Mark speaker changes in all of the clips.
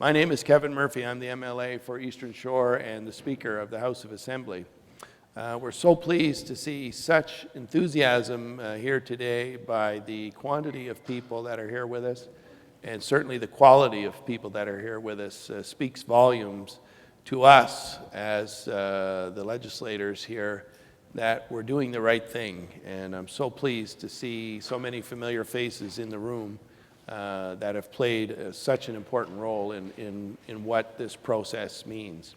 Speaker 1: My name is Kevin Murphy. I'm the MLA for Eastern Shore and the Speaker of the House of Assembly. We're so pleased to see such enthusiasm here today by the quantity of people that are here with us, and certainly the quality of people that are here with us speaks volumes to us as the legislators here that we're doing the right thing. And I'm so pleased to see so many familiar faces in the room that have played such an important role in what this process means.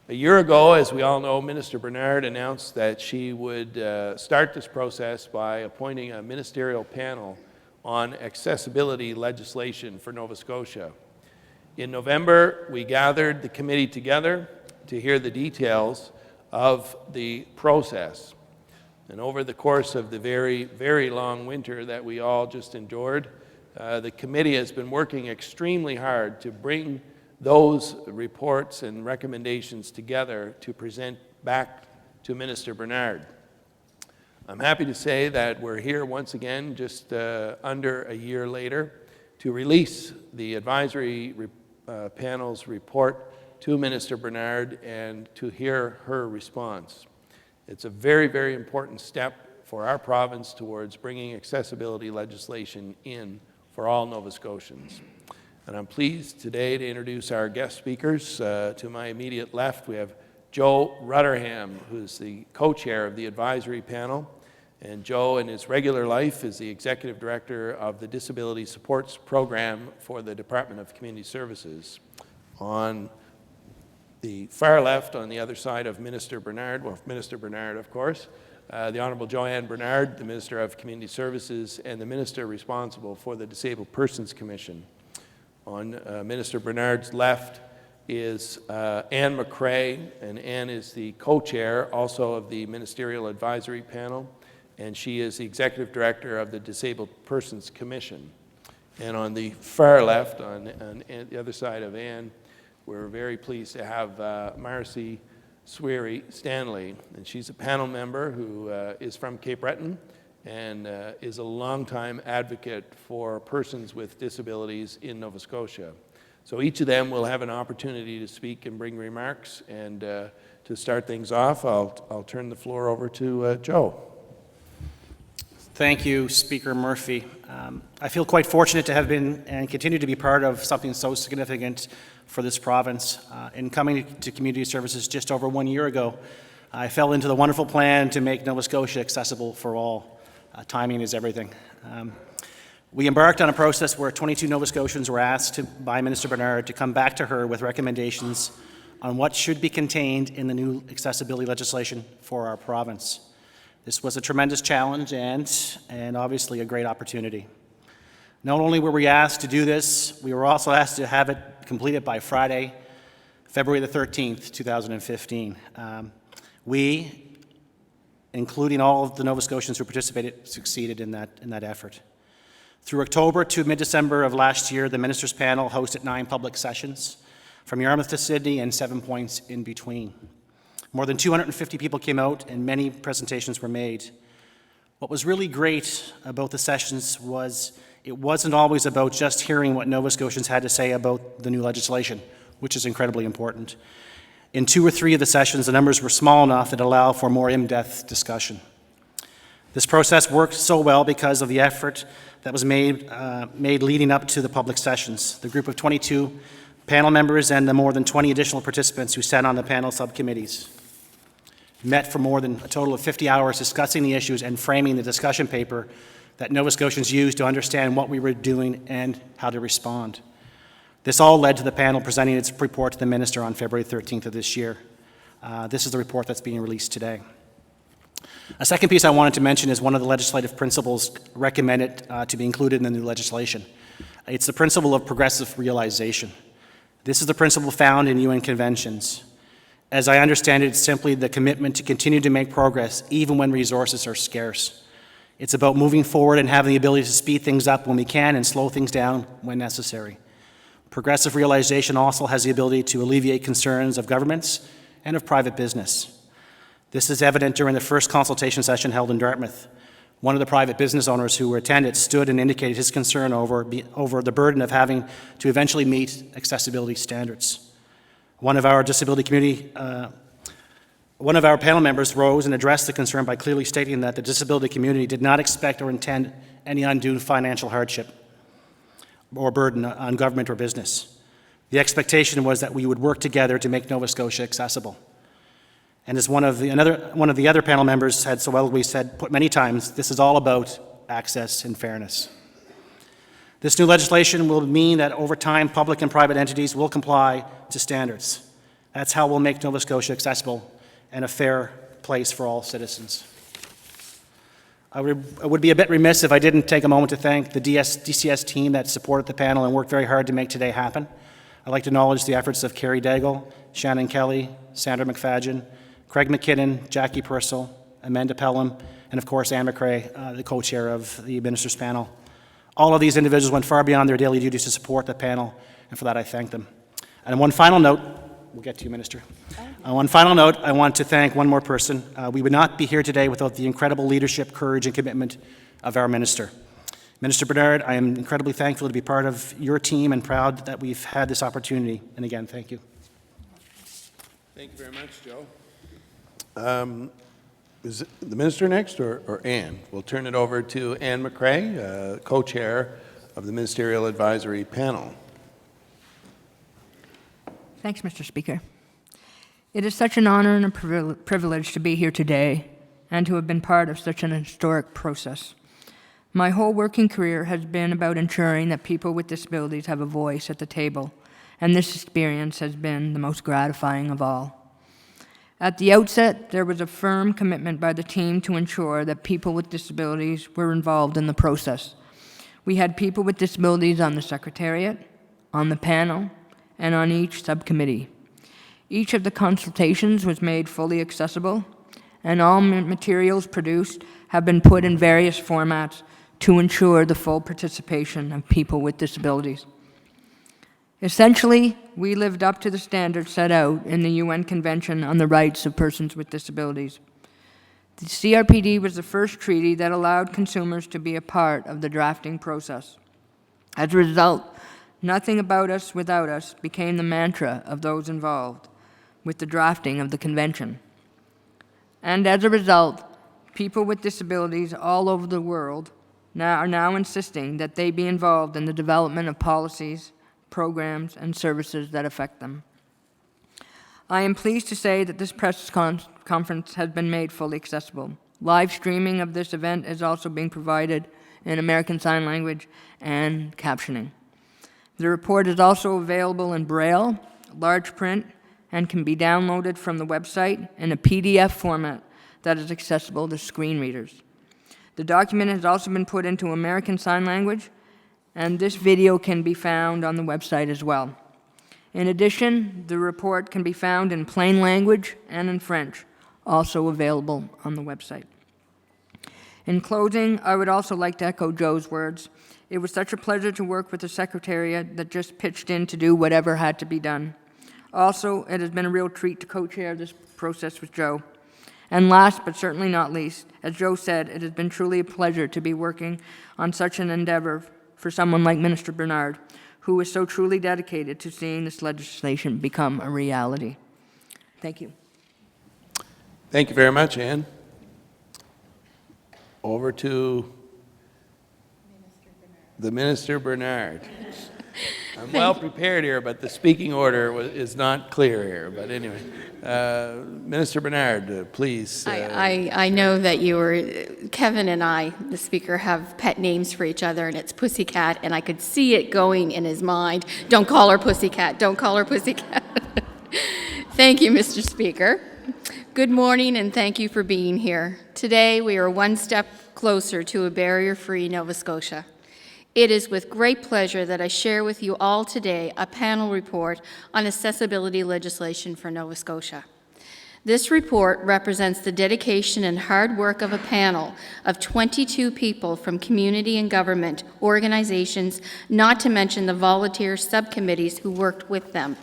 Speaker 1: A year ago, as we all know, Minister Bernard announced that she would start this process by appointing a ministerial panel on accessibility legislation for Nova Scotia. In November, we gathered the committee together to hear the details of the process. And over the course of the very, very long winter that we all just endured, the committee has been working extremely hard to bring those reports and recommendations together to present back to Minister Bernard. I'm happy to say that we're here once again, just under a year later, to release the advisory panel's report to Minister Bernard and to hear her response. It's a very, very important step for our province towards bringing accessibility legislation in for all Nova Scotians. And I'm pleased today to introduce our guest speakers. To my immediate left, we have Joe Rutherham, who's the co-chair of the advisory panel. And Joe, in his regular life, is the executive director of the Disability Supports Program for the Department of Community Services. On the far left, on the other side of Minister Bernard, well, Minister Bernard, of course, the Honourable Joanne Bernard, the Minister of Community Services, and the Minister responsible for the Disabled Persons Commission. On Minister Bernard's left is Anne McCrae, and Anne is the co-chair also of the Ministerial Advisory Panel, and she is the Executive Director of the Disabled Persons Commission. And on the far left, on the other side of Anne, we're very pleased to have Marcy Sweary Stanley, and she's a panel member who is from Cape Breton and is a longtime advocate for persons with disabilities in Nova Scotia. So each of them will have an opportunity to speak and bring remarks, and to start things off, I'll turn the floor over to Joe.
Speaker 2: Thank you, Speaker Murphy. I feel quite fortunate to have been and continue to be part of something so significant for this province. In coming to community services just over 1 year ago, I fell into the wonderful plan to make Nova Scotia accessible for all. Timing is everything. We embarked on a process where 22 Nova Scotians were asked by Minister Bernard to come back to her with recommendations on what should be contained in the new accessibility legislation for our province. This was a tremendous challenge and obviously a great opportunity. Not only were we asked to do this, we were also asked to have it completed by Friday, February the 13th, 2015. We, including all of the Nova Scotians who participated, succeeded in that effort. Through October to mid-December of last year, the Ministers' Panel hosted 9 public sessions, from Yarmouth to Sydney and 7 points in between. More than 250 people came out and many presentations were made. What was really great about the sessions was it wasn't always about just hearing what Nova Scotians had to say about the new legislation, which is incredibly important. In 2 or 3 of the sessions, the numbers were small enough that allow for more in-depth discussion. This process worked so well because of the effort that was made leading up to the public sessions. The group of 22 panel members and the more than 20 additional participants who sat on the panel subcommittees met for more than a total of 50 hours discussing the issues and framing the discussion paper that Nova Scotians used to understand what we were doing and how to respond. This all led to the panel presenting its report to the Minister on February 13th of this year. This is the report that's being released today. A second piece I wanted to mention is one of the legislative principles recommended to be included in the new legislation. It's the principle of progressive realization. This is the principle found in UN conventions. As I understand it, it's simply the commitment to continue to make progress even when resources are scarce. It's about moving forward and having the ability to speed things up when we can and slow things down when necessary. Progressive realization also has the ability to alleviate concerns of governments and of private business. This is evident during the first consultation session held in Dartmouth, One of the private business owners who attended stood and indicated his concern over the burden of having to eventually meet accessibility standards. One of our panel members rose and addressed the concern by clearly stating that the disability community did not expect or intend any undue financial hardship or burden on government or business. The expectation was that we would work together to make Nova Scotia accessible. And as one of the other panel members had so well put many times, this is all about access and fairness. This new legislation will mean that over time, public and private entities will comply to standards. That's how we'll make Nova Scotia accessible and a fair place for all citizens. I would be a bit remiss if I didn't take a moment to thank the DCS team that supported the panel and worked very hard to make today happen. I'd like to acknowledge the efforts of Carrie Daigle, Shannon Kelly, Sandra McFadgen, Craig McKinnon, Jackie Purcell, Amanda Pelham, and of course Anne McRae, the co-chair of the Ministers' panel. All of these individuals went far beyond their daily duties to support the panel, and for that I thank them. And on one final note, we'll get to you, Minister. On one final note, I want to thank one more person. We would not be here today without the incredible leadership, courage, and commitment of our Minister. Minister Bernard, I am incredibly thankful to be part of your team and proud that we've had this opportunity. And again, thank you.
Speaker 1: Thank you very much, Joe. Is it the Minister next, or Anne? We'll turn it over to Anne McRae, co-chair of the Ministerial Advisory Panel.
Speaker 3: Thanks, Mr. Speaker. It is such an honor and a privilege to be here today and to have been part of such an historic process. My whole working career has been about ensuring that people with disabilities have a voice at the table, and this experience has been the most gratifying of all. At the outset, there was a firm commitment by the team to ensure that people with disabilities were involved in the process. We had people with disabilities on the Secretariat, on the panel, and on each subcommittee. Each of the consultations was made fully accessible, and all materials produced have been put in various formats to ensure the full participation of people with disabilities. Essentially, we lived up to the standards set out in the UN Convention on the Rights of Persons with Disabilities. The CRPD was the first treaty that allowed consumers to be a part of the drafting process. As a result, nothing about us without us became the mantra of those involved with the drafting of the convention. And as a result, people with disabilities all over the world are now insisting that they be involved in the development of policies, programs, and services that affect them. I am pleased to say that this press conference has been made fully accessible. Live streaming of this event is also being provided in American Sign Language and captioning. The report is also available in Braille, large print, and can be downloaded from the website in a PDF format that is accessible to screen readers. The document has also been put into American Sign Language, and this video can be found on the website as well. In addition, the report can be found in plain language and in French, also available on the website. In closing, I would also like to echo Joe's words. It was such a pleasure to work with the Secretariat that just pitched in to do whatever had to be done. Also, it has been a real treat to co-chair this process with Joe. And last but certainly not least, as Joe said, it has been truly a pleasure to be working on such an endeavor for someone like Minister Bernard, who is so truly dedicated to seeing this legislation become a reality. Thank you.
Speaker 1: Thank you very much, Anne. Over to the Minister Bernard. I'm well prepared here, but the speaking order is not clear here. But anyway, Minister Bernard, please.
Speaker 4: I know that Kevin and I, the speaker, have pet names for each other, and it's Pussycat, and I could see it going in his mind. Don't call her Pussycat. Don't call her Pussycat. Thank you, Mr. Speaker. Good morning, and thank you for being here. Today, we are one step closer to a barrier-free Nova Scotia. It is with great pleasure that I share with you all today a panel report on accessibility legislation for Nova Scotia. This report represents the dedication and hard work of a panel of 22 people from community and government organizations, not to mention the volunteer subcommittees who worked with them.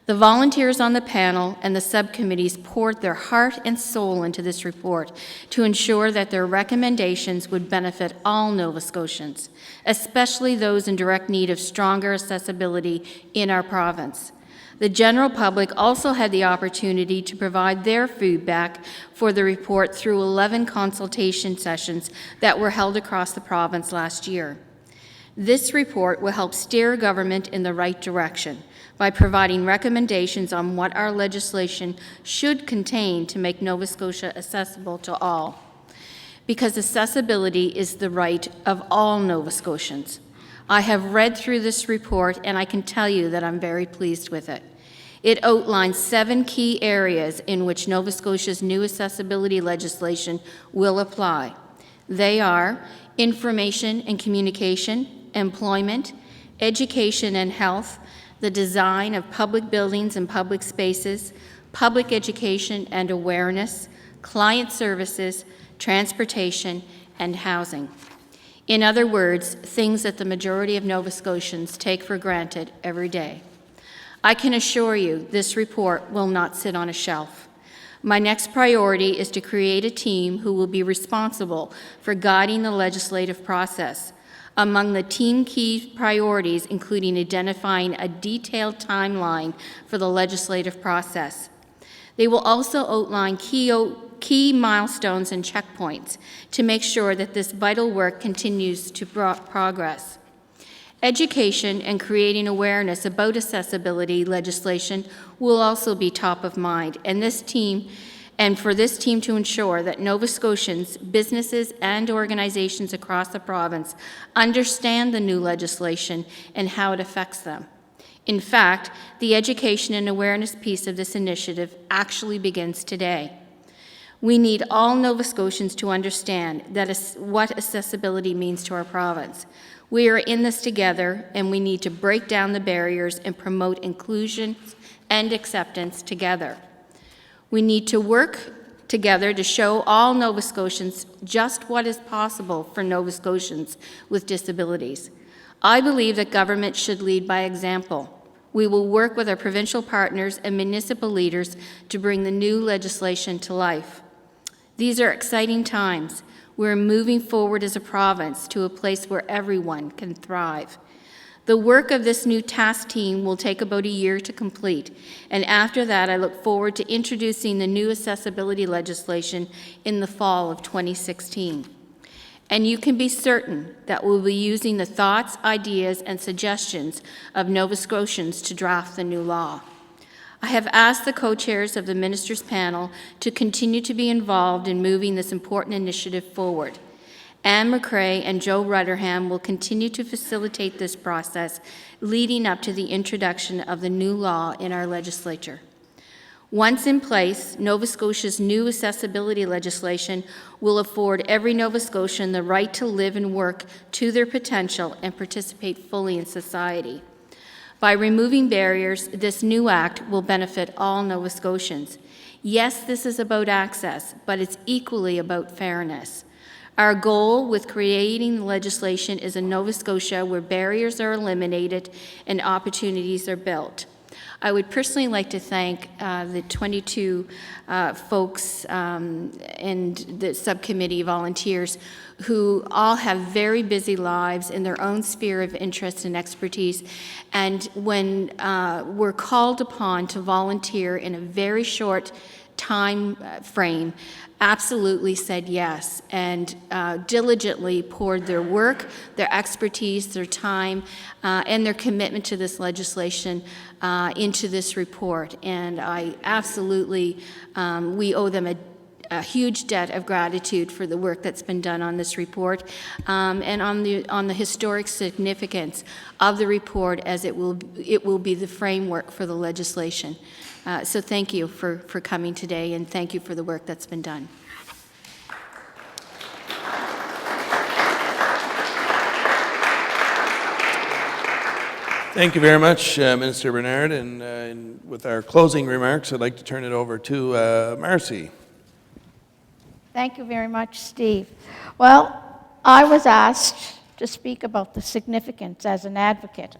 Speaker 4: The volunteers on the panel and the subcommittees poured their heart and soul into this report to ensure that their recommendations would benefit all Nova Scotians, especially those in direct need of stronger accessibility in our province. The general public also had the opportunity to provide their feedback for the report through 11 consultation sessions that were held across the province last year. This report will help steer government in the right direction by providing recommendations on what our legislation should contain to make Nova Scotia accessible to all. Because accessibility is the right of all Nova Scotians. I have read through this report and I can tell you that I'm very pleased with it. It outlines 7 key areas in which Nova Scotia's new accessibility legislation will apply. They are information and communication, employment, education and health, the design of public buildings and public spaces, public education and awareness, client services, transportation, and housing. In other words, things that the majority of Nova Scotians take for granted every day. I can assure you this report will not sit on a shelf. My next priority is to create a team who will be responsible for guiding the legislative process. Among the team key priorities, including identifying a detailed timeline for the legislative process. They will also outline key milestones and checkpoints to make sure that this vital work continues to progress. Education and creating awareness about accessibility legislation will also be top of mind, and for this team to ensure that Nova Scotians, businesses, and organizations across the province understand the new legislation and how it affects them. In fact, the education and awareness piece of this initiative actually begins today. We need all Nova Scotians to understand what accessibility means to our province. We are in this together, and we need to break down the barriers and promote inclusion and acceptance together. We need to work together to show all Nova Scotians just what is possible for Nova Scotians with disabilities. I believe that government should lead by example. We will work with our provincial partners and municipal leaders to bring the new legislation to life. These are exciting times. We're moving forward as a province to a place where everyone can thrive. The work of this new task team will take about a year to complete, and after that, I look forward to introducing the new accessibility legislation in the fall of 2016. And you can be certain that we'll be using the thoughts, ideas, and suggestions of Nova Scotians to draft the new law. I have asked the co-chairs of the Ministers' panel to continue to be involved in moving this important initiative forward. Anne McCrae and Joe Rutherham will continue to facilitate this process leading up to the introduction of the new law in our legislature. Once in place, Nova Scotia's new accessibility legislation will afford every Nova Scotian the right to live and work to their potential and participate fully in society. By removing barriers, this new act will benefit all Nova Scotians. Yes, this is about access, but it's equally about fairness. Our goal with creating the legislation is a Nova Scotia where barriers are eliminated and opportunities are built. I would personally like to thank the 22 folks and the subcommittee volunteers who all have very busy lives in their own sphere of interest and expertise. And when we're called upon to volunteer in a very short time frame, absolutely said yes and diligently poured their work, their expertise, their time, and their commitment to this legislation into this report. And I absolutely, we owe them a huge debt of gratitude for the work that's been done on this report and on the historic significance of the report, as it will be the framework for the legislation. So thank you for coming today, and thank you for the work that's been done.
Speaker 1: Thank you very much, Minister Bernard. And with our closing remarks, I'd like to turn it over to Marcy.
Speaker 5: Thank you very much, Steve. Well, I was asked to speak about the significance as an advocate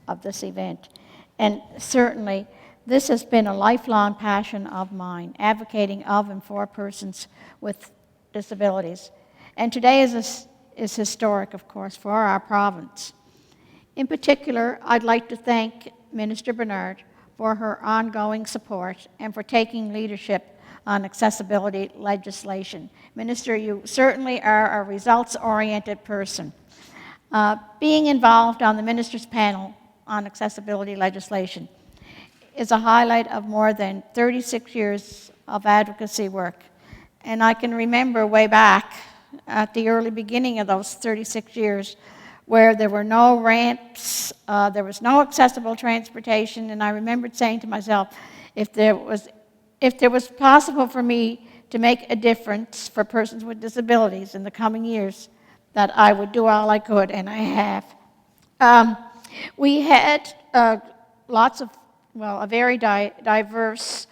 Speaker 5: of this event, and certainly This has been a lifelong passion of mine, advocating of and for persons with disabilities. And today is historic, of course, for our province. In particular, I'd like to thank Minister Bernard for her ongoing support and for taking leadership on accessibility legislation. Minister, you certainly are a results-oriented person. Being involved on the Minister's panel on accessibility legislation is a highlight of more than 36 years of advocacy work. And I can remember way back at the early beginning of those 36 years where there were no ramps, there was no accessible transportation, and I remembered saying to myself, if there was possible for me to make a difference for persons with disabilities in the coming years, that I would do all I could, and I have. We had a very diverse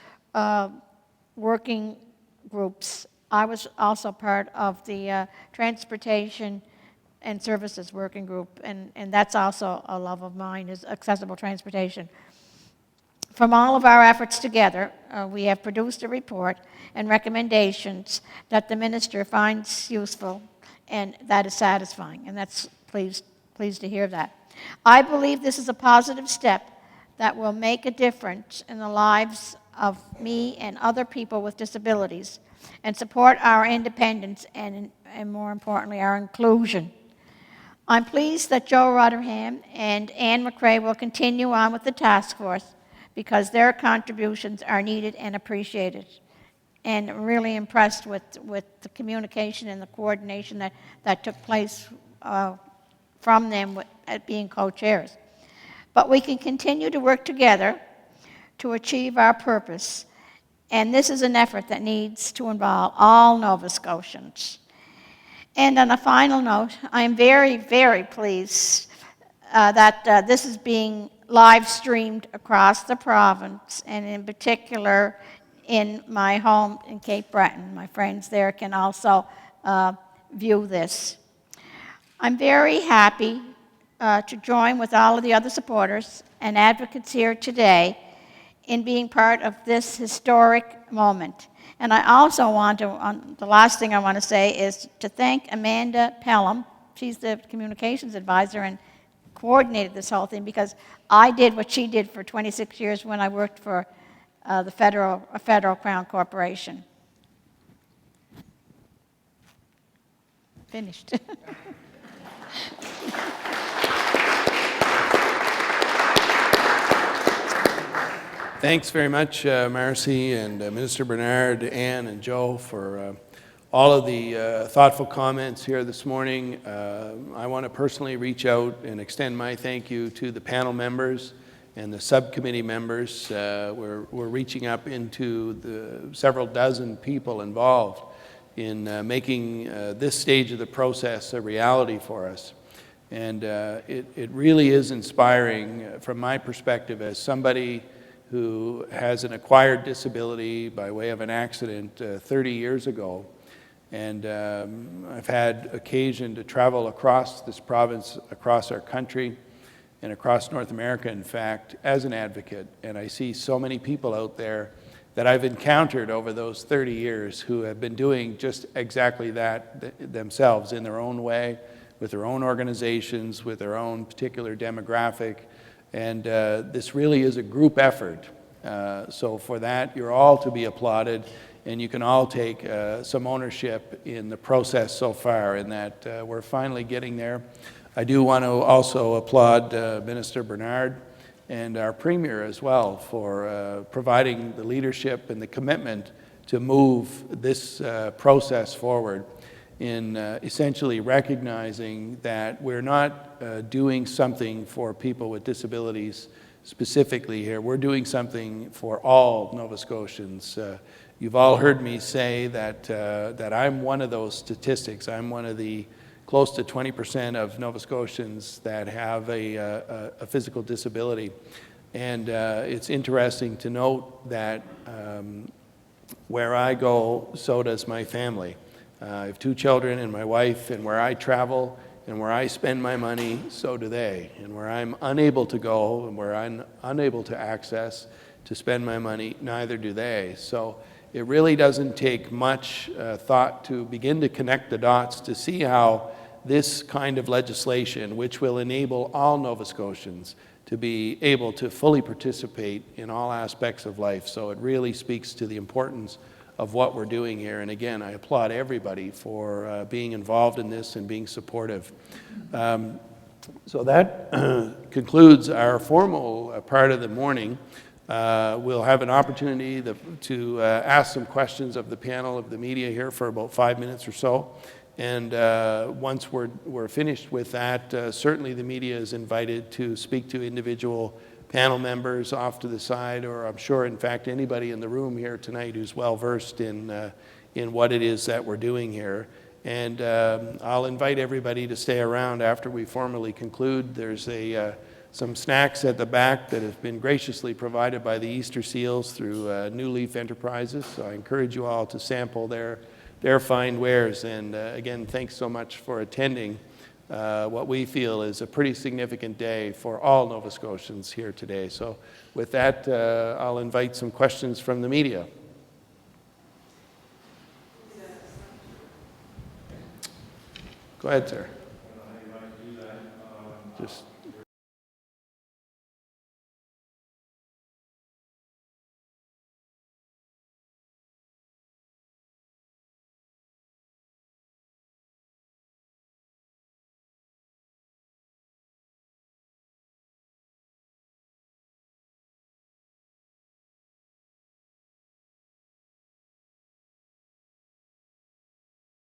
Speaker 5: working groups. I was also part of the Transportation and Services Working Group, and that's also a love of mine, is accessible transportation. From all of our efforts together, we have produced a report and recommendations that the minister finds useful and that is satisfying, and that's pleased to hear that. I believe this is a positive step that will make a difference in the lives of me and other people with disabilities and support our independence and more importantly, our inclusion. I'm pleased that Joe Rotherham and Anne McRae will continue on with the task force because their contributions are needed and appreciated. And really impressed with the communication and the coordination that took place from them at being co-chairs. But we can continue to work together to achieve our purpose. And this is an effort that needs to involve all Nova Scotians. And on a final note, I am very, very pleased that this is being live streamed across the province, and in particular in my home in Cape Breton. My friends there can also view this. I'm very happy to join with all of the other supporters and advocates here today in being part of this historic moment. And I also want to, the last thing I want to say is to thank Amanda Pelham. She's the communications advisor and coordinated this whole thing, because I did what she did for 26 years when I worked for a federal Crown Corporation. Finished.
Speaker 1: Thanks very much, Marcy and Minister Bernard, Anne and Joe, for all of the thoughtful comments here this morning. I want to personally reach out and extend my thank you to the panel members and the subcommittee members. We're reaching up into the several dozen people involved in making this stage of the process a reality for us. And it really is inspiring from my perspective as somebody who has an acquired disability by way of an accident 30 years ago. And I've had occasion to travel across this province, across our country, and across North America, in fact, as an advocate. And I see so many people out there that I've encountered over those 30 years who have been doing just exactly that themselves in their own way, with their own organizations, with their own particular demographic. And this really is a group effort. So for that, you're all to be applauded, and you can all take some ownership in the process so far, in that we're finally getting there. I do want to also applaud Minister Bernard and our Premier as well for providing the leadership and the commitment to move this process forward in essentially recognizing that we're not doing something for people with disabilities specifically here. We're doing something for all Nova Scotians. You've all heard me say that I'm one of those statistics. I'm one of the close to 20% of Nova Scotians that have a physical disability. And it's interesting to note that where I go, so does my family. I have 2 children and my wife, and where I travel and where I spend my money, so do they. And where I'm unable to go and where I'm unable to access to spend my money, neither do they. So it really doesn't take much thought to begin to connect the dots to see how this kind of legislation, which will enable all Nova Scotians to be able to fully participate in all aspects of life. So it really speaks to the importance of what we're doing here. And again, I applaud everybody for being involved in this and being supportive. So that concludes our formal part of the morning. We'll have an opportunity to ask some questions of the panel of the media here for about 5 minutes or so. And once we're finished with that, certainly the media is invited to speak to individual panel members off to the side, or I'm sure, in fact, anybody in the room here tonight who's well-versed in what it is that we're doing here. And I'll invite everybody to stay around after we formally conclude. There's some snacks at the back that have been graciously provided by the Easter Seals through New Leaf Enterprises. So I encourage you all to sample their fine wares. And again, thanks so much for attending what we feel is a pretty significant day for all Nova Scotians here today. So with that, I'll invite some questions from the media. Go ahead, sir. Just